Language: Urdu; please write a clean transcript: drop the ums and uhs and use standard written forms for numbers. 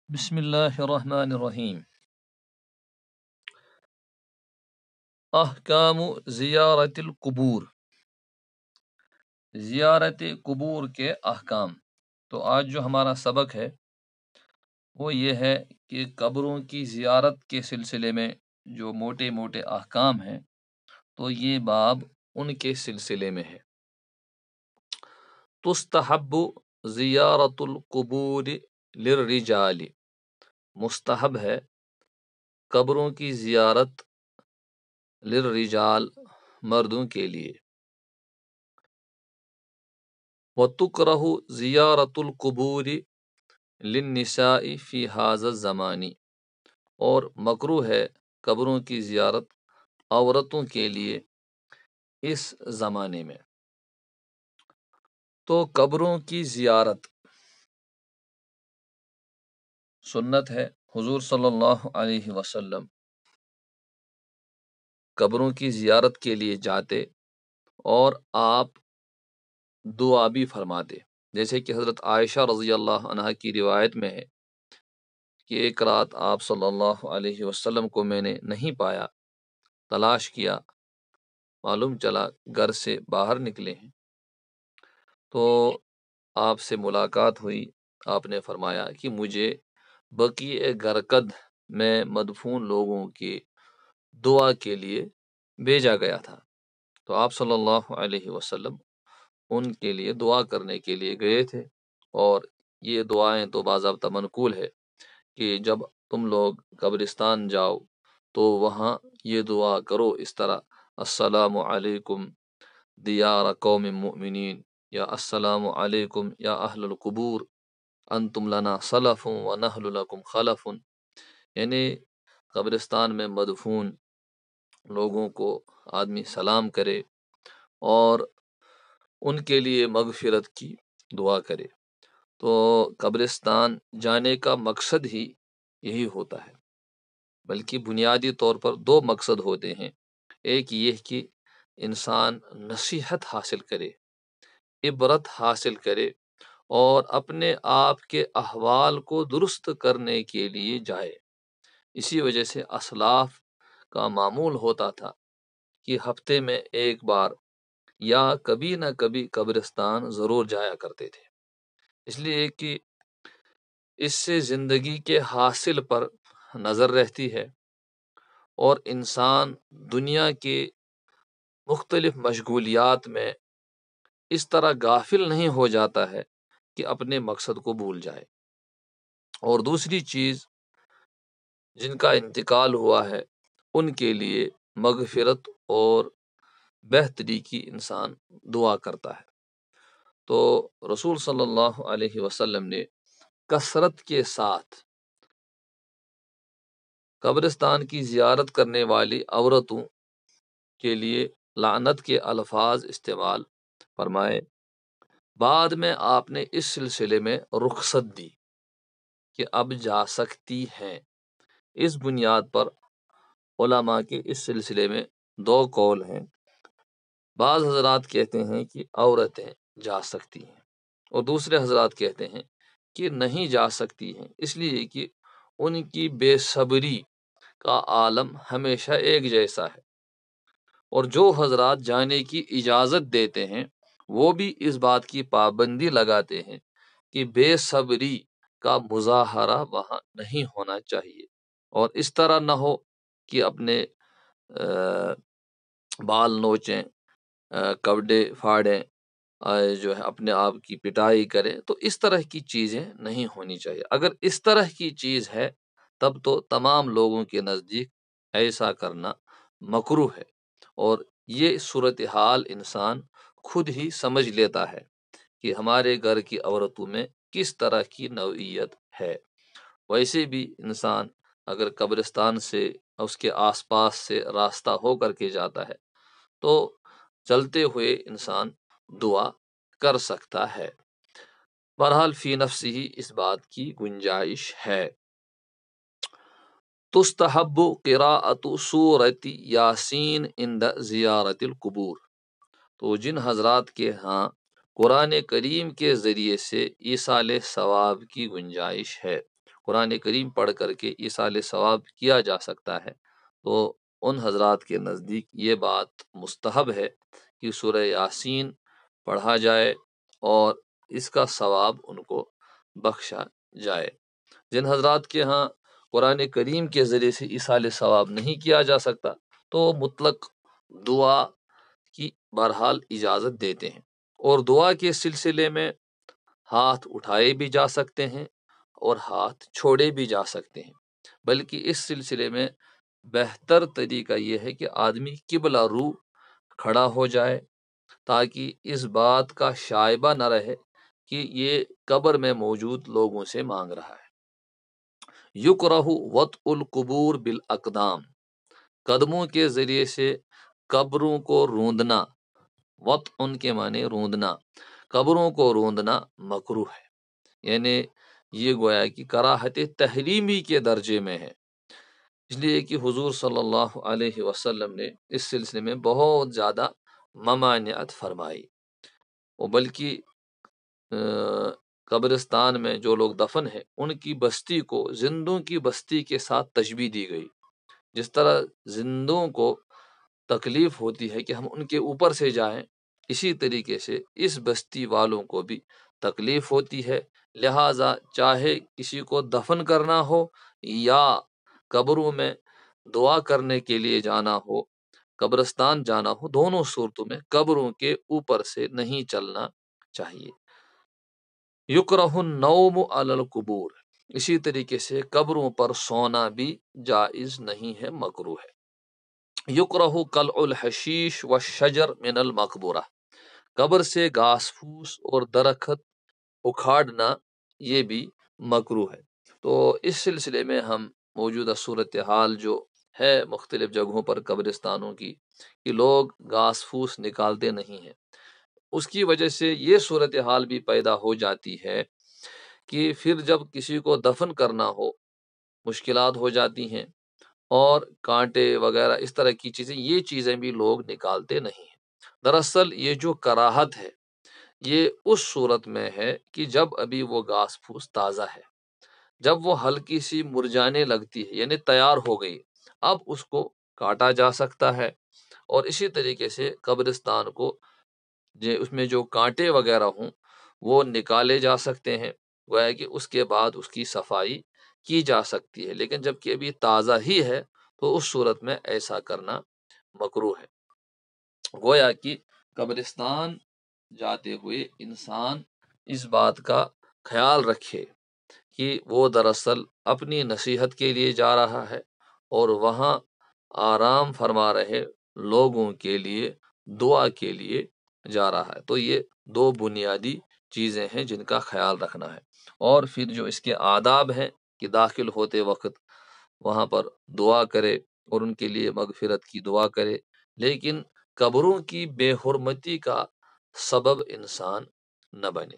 بسم اللہ الرحمن الرحیم۔ احکام زیارت القبور، زیارت قبور کے احکام۔ تو آج جو ہمارا سبق ہے وہ یہ ہے کہ قبروں کی زیارت کے سلسلے میں جو موٹے موٹے احکام ہیں، تو یہ باب ان کے سلسلے میں ہے۔ تستحب زیارت القبور للرجال، مستحب ہے قبروں کی زیارت للرجال، مردوں کے لیے۔ وَتُكْرَهُ زِيَارَةُ الْقُبُورِ لِلنِّسَاءِ فِي هَذَا الزَّمَانِ، اور مکروہ ہے قبروں کی زیارت عورتوں کے لیے اس زمانے میں۔ تو قبروں کی زیارت سنت ہے، حضور صلی اللہ علیہ وسلم قبروں کی زیارت کے لیے جاتے اور آپ دعا بھی فرماتے، جیسے کہ حضرت عائشہ رضی اللہ عنہا کی روایت میں ہے کہ ایک رات آپ صلی اللہ علیہ وسلم کو میں نے نہیں پایا، تلاش کیا، معلوم چلا گھر سے باہر نکلے ہیں، تو آپ سے ملاقات ہوئی۔ آپ نے فرمایا کہ مجھے بقیع غرقد میں مدفون لوگوں کی دعا کے لیے بھیجا گیا تھا، تو آپ صلی اللہ علیہ وسلم ان کے لیے دعا کرنے کے لیے گئے تھے۔ اور یہ دعائیں تو باضابطہ منقول ہے کہ جب تم لوگ قبرستان جاؤ تو وہاں یہ دعا کرو اس طرح: السلام علیکم دیار قوم مؤمنین، یا السلام علیکم یا اہل القبور، انتم لنا سلف و نحن لکم خلف، یعنی قبرستان میں مدفون لوگوں کو آدمی سلام کرے اور ان کے لیے مغفرت کی دعا کرے۔ تو قبرستان جانے کا مقصد ہی یہی ہوتا ہے، بلکہ بنیادی طور پر دو مقصد ہوتے ہیں۔ ایک یہ کہ انسان نصیحت حاصل کرے، عبرت حاصل کرے، اور اپنے آپ کے احوال کو درست کرنے کے لیے جائے۔ اسی وجہ سے اسلاف کا معمول ہوتا تھا کہ ہفتے میں ایک بار یا کبھی نہ کبھی قبرستان ضرور جایا کرتے تھے، اس لیے کہ اس سے زندگی کے حاصل پر نظر رہتی ہے اور انسان دنیا کے مختلف مشغولیات میں اس طرح غافل نہیں ہو جاتا ہے کہ اپنے مقصد کو بھول جائے۔ اور دوسری چیز، جن کا انتقال ہوا ہے ان کے لیے مغفرت اور بہتری کی انسان دعا کرتا ہے۔ تو رسول صلی اللہ علیہ وسلم نے کثرت کے ساتھ قبرستان کی زیارت کرنے والی عورتوں کے لیے لعنت کے الفاظ استعمال فرمائے۔ بعد میں آپ نے اس سلسلے میں رخصت دی کہ اب جا سکتی ہیں۔ اس بنیاد پر علماء کے اس سلسلے میں دو قول ہیں۔ بعض حضرات کہتے ہیں کہ عورتیں جا سکتی ہیں، اور دوسرے حضرات کہتے ہیں کہ نہیں جا سکتی ہیں، اس لیے کہ ان کی بے صبری کا عالم ہمیشہ ایک جیسا ہے۔ اور جو حضرات جانے کی اجازت دیتے ہیں وہ بھی اس بات کی پابندی لگاتے ہیں کہ بے صبری کا مظاہرہ وہاں نہیں ہونا چاہیے، اور اس طرح نہ ہو کہ اپنے بال نوچیں، کپڑے پھاڑیں، جو ہے اپنے آپ کی پٹائی کریں، تو اس طرح کی چیزیں نہیں ہونی چاہیے۔ اگر اس طرح کی چیز ہے تب تو تمام لوگوں کے نزدیک ایسا کرنا مکروہ ہے، اور یہ صورتحال انسان خود ہی سمجھ لیتا ہے کہ ہمارے گھر کی عورتوں میں کس طرح کی نوعیت ہے۔ ویسے بھی انسان اگر قبرستان سے اس کے آس پاس سے راستہ ہو کر کے جاتا ہے تو چلتے ہوئے انسان دعا کر سکتا ہے۔ بہرحال فی نفس ہی اس بات کی گنجائش ہے۔ تستحب قراءۃ سورۃ یاسین عند زیارت القبور، تو جن حضرات کے ہاں قرآن کریم کے ذریعے سے ایصال ثواب کی گنجائش ہے قرآن کریم پڑھ کر کے ایصال ثواب کیا جا سکتا ہے، تو ان حضرات کے نزدیک یہ بات مستحب ہے کہ سورہ یاسین پڑھا جائے اور اس کا ثواب ان کو بخشا جائے۔ جن حضرات کے ہاں قرآن کریم کے ذریعے سے ایصال ثواب نہیں کیا جا سکتا تو مطلق دعا کی بہرحال اجازت دیتے ہیں، اور دعا کے سلسلے میں ہاتھ اٹھائے بھی جا سکتے ہیں اور ہاتھ چھوڑے بھی جا سکتے ہیں، بلکہ اس سلسلے میں بہتر طریقہ یہ ہے کہ آدمی قبلہ رو کھڑا ہو جائے، تاکہ اس بات کا شائبہ نہ رہے کہ یہ قبر میں موجود لوگوں سے مانگ رہا ہے۔ یکرہ وطء القبور بالاقدام، قدموں کے ذریعے سے قبروں کو روندنا، وط ان کے معنی روندنا، قبروں کو روندنا مکروہ ہے، یعنی یہ گویا کہ کراہت تحریمی کے درجے میں ہے، اس لیے کہ حضور صلی اللہ علیہ وسلم نے اس سلسلے میں بہت زیادہ ممانعت فرمائی، اور بلکہ قبرستان میں جو لوگ دفن ہیں ان کی بستی کو زندوں کی بستی کے ساتھ تشبیہ دی گئی، جس طرح زندوں کو تکلیف ہوتی ہے کہ ہم ان کے اوپر سے جائیں، اسی طریقے سے اس بستی والوں کو بھی تکلیف ہوتی ہے، لہٰذا چاہے کسی کو دفن کرنا ہو یا قبروں میں دعا کرنے کے لیے جانا ہو، قبرستان جانا ہو، دونوں صورتوں میں قبروں کے اوپر سے نہیں چلنا چاہیے۔ یکرہ النوم علی القبور، اسی طریقے سے قبروں پر سونا بھی جائز نہیں ہے، مکروہ ہے۔ یکرہ قلع الحشیش والشجر من المقبورہ، قبر سے گھاس پھوس اور درخت اکھاڑنا یہ بھی مکروہ ہے۔ تو اس سلسلے میں ہم موجودہ صورتحال جو ہے مختلف جگہوں پر قبرستانوں کی، کہ لوگ گھاس پھوس نکالتے نہیں ہیں، اس کی وجہ سے یہ صورتحال بھی پیدا ہو جاتی ہے کہ پھر جب کسی کو دفن کرنا ہو مشکلات ہو جاتی ہیں، اور کانٹے وغیرہ اس طرح کی چیزیں، یہ چیزیں بھی لوگ نکالتے نہیں ہیں۔ دراصل یہ جو کراہت ہے یہ اس صورت میں ہے کہ جب ابھی وہ گھاس پھوس تازہ ہے، جب وہ ہلکی سی مرجانے لگتی ہے، یعنی تیار ہو گئی، اب اس کو کاٹا جا سکتا ہے، اور اسی طریقے سے قبرستان کو اس میں جو کانٹے وغیرہ ہوں وہ نکالے جا سکتے ہیں، گویا کہ اس کے بعد اس کی صفائی کی جا سکتی ہے، لیکن جب کہ ابھی تازہ ہی ہے تو اس صورت میں ایسا کرنا مکروہ ہے۔ گویا کہ قبرستان جاتے ہوئے انسان اس بات کا خیال رکھے کہ وہ دراصل اپنی نصیحت کے لیے جا رہا ہے، اور وہاں آرام فرما رہے لوگوں کے لیے دعا کے لیے جا رہا ہے۔ تو یہ دو بنیادی چیزیں ہیں جن کا خیال رکھنا ہے، اور پھر جو اس کے آداب ہیں کہ داخل ہوتے وقت وہاں پر دعا کرے اور ان کے لیے مغفرت کی دعا کرے، لیکن قبروں کی بے حرمتی کا سبب انسان نہ بنے۔